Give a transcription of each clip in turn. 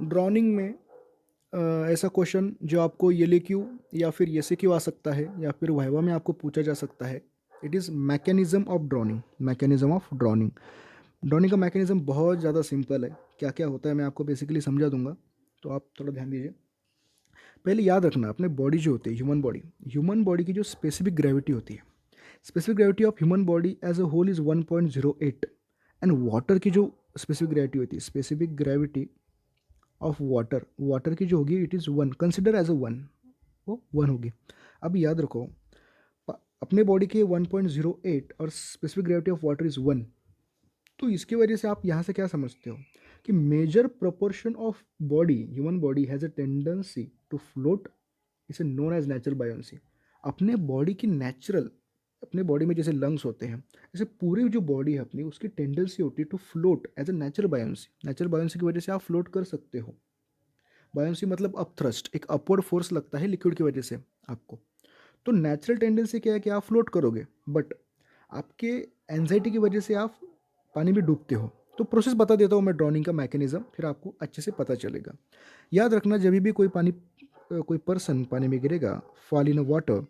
Drowning में ऐसा question जो आपको ये क्यू या फिर ये से क्यू आ सकता है या फिर वाइवा में आपको पूछा जा सकता है। It is mechanism of drowning. Mechanism of drowning. Drowning का मैकेनिज्म बहुत ज़्यादा सिंपल है। क्या क्या होता है मैं आपको बेसिकली समझा दूंगा, तो आप थोड़ा ध्यान दीजिए। पहले याद रखना, अपने बॉडी जो होती है, ह्यूमन बॉडी की जो स्पेसिफिक ग्रेविटी होती है, specific gravity of human body as a whole is 1.08। And water की जो स्पेसिफिक ग्रेविटी होती है, स्पेसिफिक ग्रेविटी ऑफ वाटर की जो होगी, it is 1, consider as a 1, वो 1 होगी। अब याद रखो, अपने बॉडी के 1.08 और specific gravity of water is 1। तो इसकी वजह से आप यहाँ से क्या समझते हो कि major proportion of body, human body has a tendency to float, इसे नोन एज नेचुरल बायोन्सी। अपने बॉडी की नेचुरल, अपने बॉडी में जैसे लंग्स होते हैं, जैसे पूरी जो बॉडी है अपनी, उसकी टेंडेंसी होती है to float as a natural buoyancy. Natural buoyancy की वजह से आप फ्लोट कर सकते हो। बायोन्सी मतलब अपथ्रस्ट, एक अपवर्ड फोर्स लगता है लिक्विड की वजह से आपको। तो नेचुरल टेंडेंसी क्या है कि आप फ्लोट करोगे, बट आपके एंजाइटी की वजह से आप पानी में डूबते हो। तो प्रोसेस बता देता हूँ मैं ड्रॉनिंग का मैकेनिज्म, फिर आपको अच्छे से पता चलेगा। याद रखना, जब भी कोई पर्सन पानी में गिरेगा, fall in water,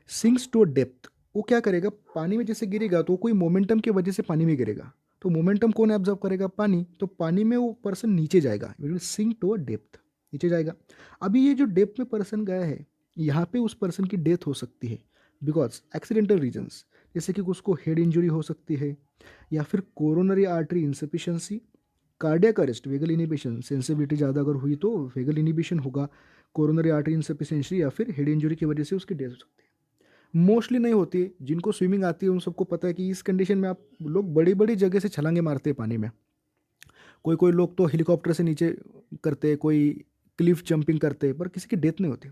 sinks to depth, वो क्या करेगा, पानी में जैसे गिरेगा तो कोई मोमेंटम की वजह से पानी में गिरेगा। तो मोमेंटम कौन एब्जॉर्ब करेगा, पानी। तो पानी में वो पर्सन नीचे जाएगा, it will sink to a depth, नीचे जाएगा। अभी ये जो डेप्थ में पर्सन गया है, यहाँ पे उस पर्सन की डेथ हो सकती है बिकॉज एक्सीडेंटल रीजंस, जैसे कि उसको हेड इंजरी हो सकती है, या फिर coronary artery insufficiency, cardiac arrest, vagal inhibition, sensibility ज़्यादा अगर हुई तो वेगल इनिबिशन होगा, कोरोनरी आर्टरी इंसफिशियंसी या फिर हेड इंजरी की वजह से उसकी डेथ हो सकती है। मोस्टली नहीं होती है, जिनको स्विमिंग आती है उन सबको पता है कि इस कंडीशन में आप लोग बड़ी बड़ी जगह से छलांगे मारते हैं पानी में। कोई कोई लोग तो हेलीकॉप्टर से नीचे करते हैं, कोई क्लिफ जंपिंग करते हैं, पर किसी की डेथ नहीं होती।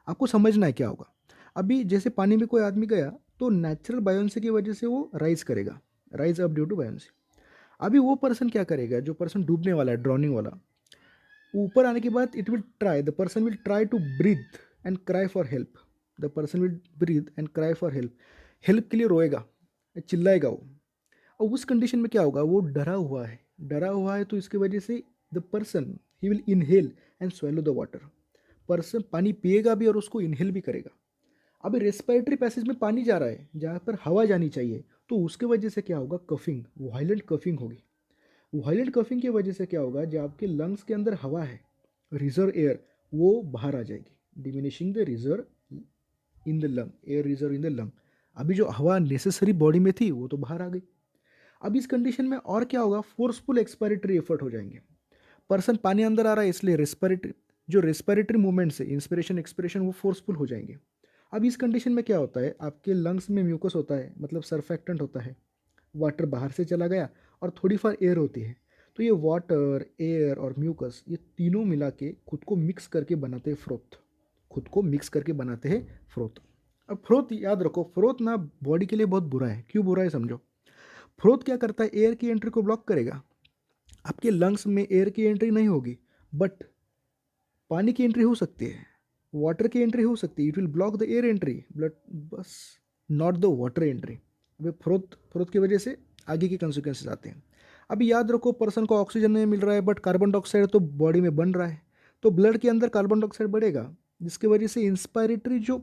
आपको समझना है क्या होगा। अभी जैसे पानी में कोई आदमी गया, तो नेचुरल बायोन्सी की वजह से वो राइज करेगा, rise up due to buoyancy. अभी वो पर्सन क्या करेगा, जो पर्सन डूबने वाला है, ड्रॉनिंग वाला, ऊपर आने के बाद it will try, the person will try to breathe and cry for help. The person will breathe and cry for help, help के लिए रोएगा, चिल्लाएगा वो। और उस कंडीशन में क्या होगा, वो डरा हुआ है, डरा हुआ है, तो इसकी वजह से the person he will inhale and swallow the water. Person पानी पिएगा भी और उसको इनहेल भी करेगा। अभी रेस्पिरेटरी पैसेज में पानी जा रहा है जहाँ पर हवा जानी चाहिए, तो उसके वजह से क्या होगा, कफिंग, वायलेंट कफिंग होगी। वायलेंट कफिंग की वजह से क्या होगा, जो आपके लंग्स के अंदर हवा है, रिजर्व एयर, वो बाहर आ जाएगी, diminishing the reserve in the lung, air reserve in the lung. अभी जो हवा नेसेसरी बॉडी में थी वो तो बाहर आ गई। अब इस कंडीशन में और क्या होगा, फोर्सफुल एक्सपायरेटरी एफर्ट हो जाएंगे। पर्सन पानी अंदर आ रहा है, इसलिए रेस्पिरेटरी, जो रेस्पिरेटरी मूवमेंट्स है, इंस्पिरेशन एक्सपिरेशन, वो फोर्सफुल हो जाएंगे। अब इस कंडीशन में क्या होता है, आपके लंग्स में म्यूकस होता है, मतलब सरफेक्टेंट होता है, वाटर बाहर से चला गया और थोड़ी फार एयर होती है। तो ये वाटर, एयर और म्यूकस, ये तीनों मिला के खुद को मिक्स करके बनाते हैं फ्रोथ, खुद को मिक्स करके बनाते हैं फ्रोथ। अब फ्रोथ याद रखो, फ्रोथ ना बॉडी के लिए बहुत बुरा है। क्यों बुरा है समझो। फ्रोथ क्या करता है, एयर की एंट्री को ब्लॉक करेगा। आपके लंग्स में एयर की एंट्री नहीं होगी, बट पानी की एंट्री हो सकती है, वाटर की एंट्री हो सकती है, it will block the air entry, blood, बस, नॉट द वाटर एंट्री। अभी फ्रोथ, फ्रोथ की वजह से आगे के कंसिक्वेंसेस आते हैं। अभी याद रखो, पर्सन को ऑक्सीजन नहीं मिल रहा है, बट कार्बन डाइऑक्साइड तो बॉडी में बन रहा है, तो ब्लड के अंदर कार्बन डाइऑक्साइड बढ़ेगा, जिसकी वजह से इंस्पायरेटरी जो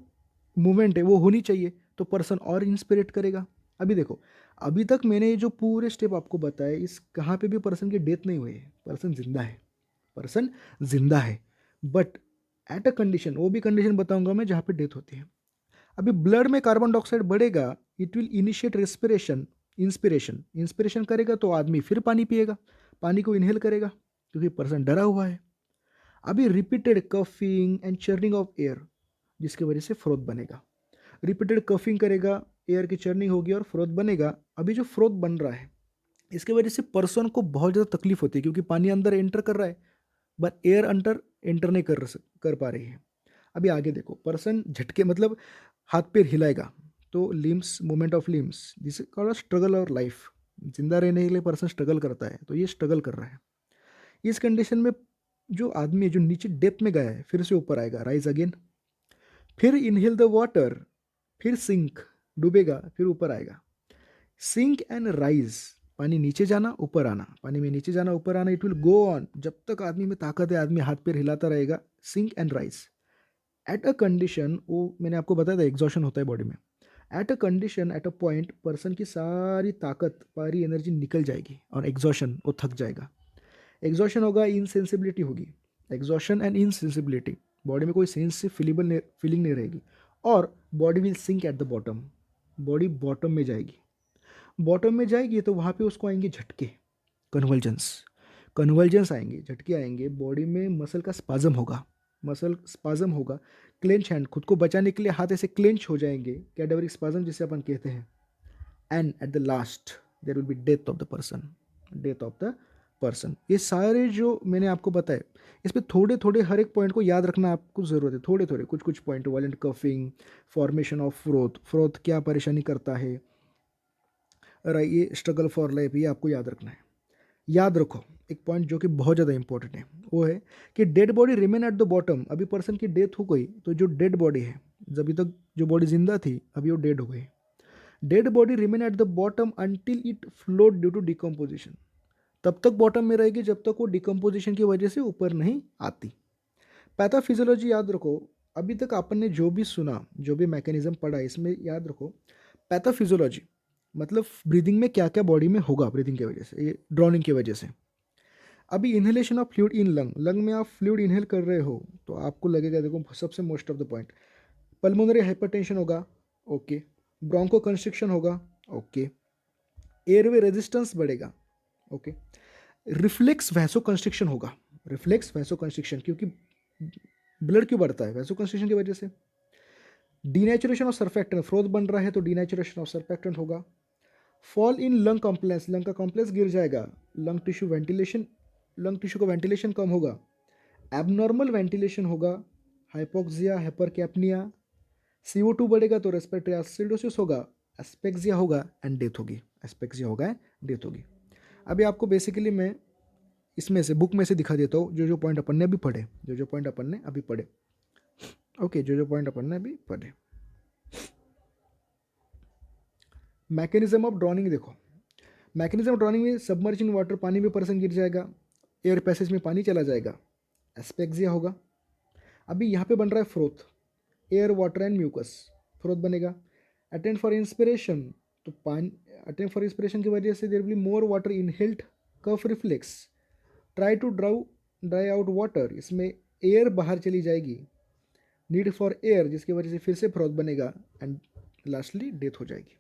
मूवमेंट है वो होनी चाहिए, तो पर्सन और इंस्पिरेट करेगा। अभी देखो, अभी तक मैंने ये जो पूरे स्टेप आपको बताए, इस कहाँ पे भी पर्सन की डेथ नहीं हुई है, पर्सन जिंदा है, पर्सन जिंदा है, बट एट अ कंडीशन, वो भी कंडीशन बताऊंगा मैं जहाँ पे डेथ होती है। अभी ब्लड में कार्बन डाइऑक्साइड बढ़ेगा, it will initiate respiration, inspiration, inspiration करेगा तो आदमी फिर पानी पिएगा, पानी को इनहेल करेगा, क्योंकि पर्सन डरा हुआ है। अभी repeated coughing and churning of air, जिसकी वजह से फ्रोथ बनेगा। रिपीटेड कफिंग करेगा, एयर की चर्निंग होगी और फ्रोथ बनेगा। अभी जो फ्रोथ बन रहा है, इसकी वजह से पर्सन को बहुत ज़्यादा तकलीफ होती है, क्योंकि पानी अंदर एंटर कर रहा है, बट एयर अंडर एंटर नहीं कर पा रही है। अभी आगे देखो, पर्सन झटके मतलब हाथ पैर हिलाएगा, तो लिम्स, मूवमेंट ऑफ लिम्स, जिसे कॉल्ड स्ट्रगल और लाइफ, जिंदा रहने के लिए पर्सन स्ट्रगल करता है, तो ये स्ट्रगल कर रहा है। इस कंडीशन में जो आदमी है, जो नीचे डेप्थ में गया है, फिर से ऊपर आएगा, राइज अगेन, फिर इनहेल द वाटर, फिर सिंक, डूबेगा, फिर ऊपर आएगा, सिंक एंड राइज। पानी नीचे जाना ऊपर आना, पानी में नीचे जाना ऊपर आना, इट विल गो ऑन जब तक आदमी में ताकत है, आदमी हाथ पैर हिलाता रहेगा, sink and rise. At a condition, वो मैंने आपको बताया था एग्जॉशन होता है बॉडी में, eight a condition, at a point person की सारी ताकत, सारी एनर्जी निकल जाएगी और एग्जॉशन, वो थक जाएगा। एग्जॉशन होगा, इनसेंसिबिलिटी होगी, एग्जॉशन एंड इनसेंसिबिलिटी, बॉडी में कोई सेंस से फीलिंग नहीं रहेगी, और body will sink at the bottom, body bottom में जाएगी। बॉटम में जाएगी तो वहाँ पे उसको आएंगे झटके, कन्वर्जेंस, कन्वर्जेंस आएंगे, झटके आएंगे, बॉडी में मसल का स्पाजम होगा, मसल स्पाजम होगा, क्लेंच हैंड, खुद को बचाने के लिए हाथ ऐसे क्लेंच हो जाएंगे, कैडावरिक स्पाजम जिसे अपन कहते हैं। And at the last there will be death of the person, death of the person. ये सारे जो मैंने आपको बताए, इस पर थोड़े थोड़े हर एक पॉइंट को याद रखना आपको ज़रूरत है, थोड़े थोड़े कुछ कुछ point, violent coughing, formation of froth, froth क्या परेशानी करता है, ये स्ट्रगल फॉर लाइफ, ये आपको याद रखना है। याद रखो एक पॉइंट जो कि बहुत ज़्यादा इंपॉर्टेंट है, वो है कि dead body remain at the bottom. अभी पर्सन की डेथ हो गई तो जो डेड बॉडी है, जब अभी तक जो बॉडी जिंदा थी अभी वो डेड हो गई, dead body remain at the bottom until it float due to decomposition, तब तक बॉटम में रहेगी जब तक वो डिकम्पोजिशन की वजह से ऊपर नहीं आती। पैथोफिजियोलॉजी याद रखो, अभी तक आपने जो भी सुना, जो भी मैकेनिज्म पढ़ा, इसमें याद रखो पैथोफिजियोलॉजी मतलब ब्रीदिंग में क्या क्या बॉडी में होगा, ब्रीदिंग की वजह से, ये ड्रॉनिंग की वजह से। अभी inhalation of fluid in lung, lung में आप फ्लूइड इनहेल कर रहे हो तो आपको लगेगा, देखो सबसे most of the point, pulmonary hypertension होगा, ओके, ब्रोंको कंस्ट्रिक्शन होगा, ओके, एयरवे रेजिस्टेंस बढ़ेगा, ओके, रिफ्लेक्स वैसो कंस्ट्रिक्शन होगा, रिफ्लेक्स वैसो कंस्ट्रिक्शन, क्योंकि ब्लड क्यों बढ़ता है, वैसो कंस्ट्रिक्शन की वजह से। डीनेचुरेशन ऑफ सर्फेक्टेंट, फ्रोथ बन रहा है तो डीनेचुरेशन ऑफ सर्फेक्टेंट होगा। Fall in lung complex, lung का कॉम्प्लेक्स गिर जाएगा, lung tissue ventilation, lung tissue का वेंटिलेशन कम होगा, एबनॉर्मल वेंटिलेशन होगा, हाइपोक्सिया, हाइपरकैप्निया, CO2 बढ़ेगा तो रेस्पिरेटरी एसिडोसिस होगा, एस्पेक्सिया होगा एंड डेथ होगी, एस्पेक्सिया होगा, डेथ होगी। अभी आपको बेसिकली मैं इसमें से बुक में से दिखा देता हूँ, जो जो पॉइंट अपन ने अभी पढ़े, जो जो पॉइंट अपन ने अभी पढ़े, ओके, जो जो पॉइंट अपन ने अभी पढ़े। मैकेनिज्म ऑफ ड्रॉनिंग देखो, मैकेनिज्म ऑफ ड्रॉनिंग में सबमर्जिंग वाटर, पानी में पर्सन गिर जाएगा, एयर पैसेज में पानी चला जाएगा, एस्पेक्सिया होगा। अभी यहाँ पे बन रहा है froth, air water and mucus, froth बनेगा। अटेंड फॉर इंस्पिरेशन, तो पानी, अटेंड फॉर इंस्पिरेशन की वजह से there will be more water inhaled, cough reflex, try to dry out water, इसमें एयर बाहर चली जाएगी, नीड फॉर एयर जिसकी वजह से फिर से फ्रोथ बनेगा, एंड लास्टली डेथ हो जाएगी।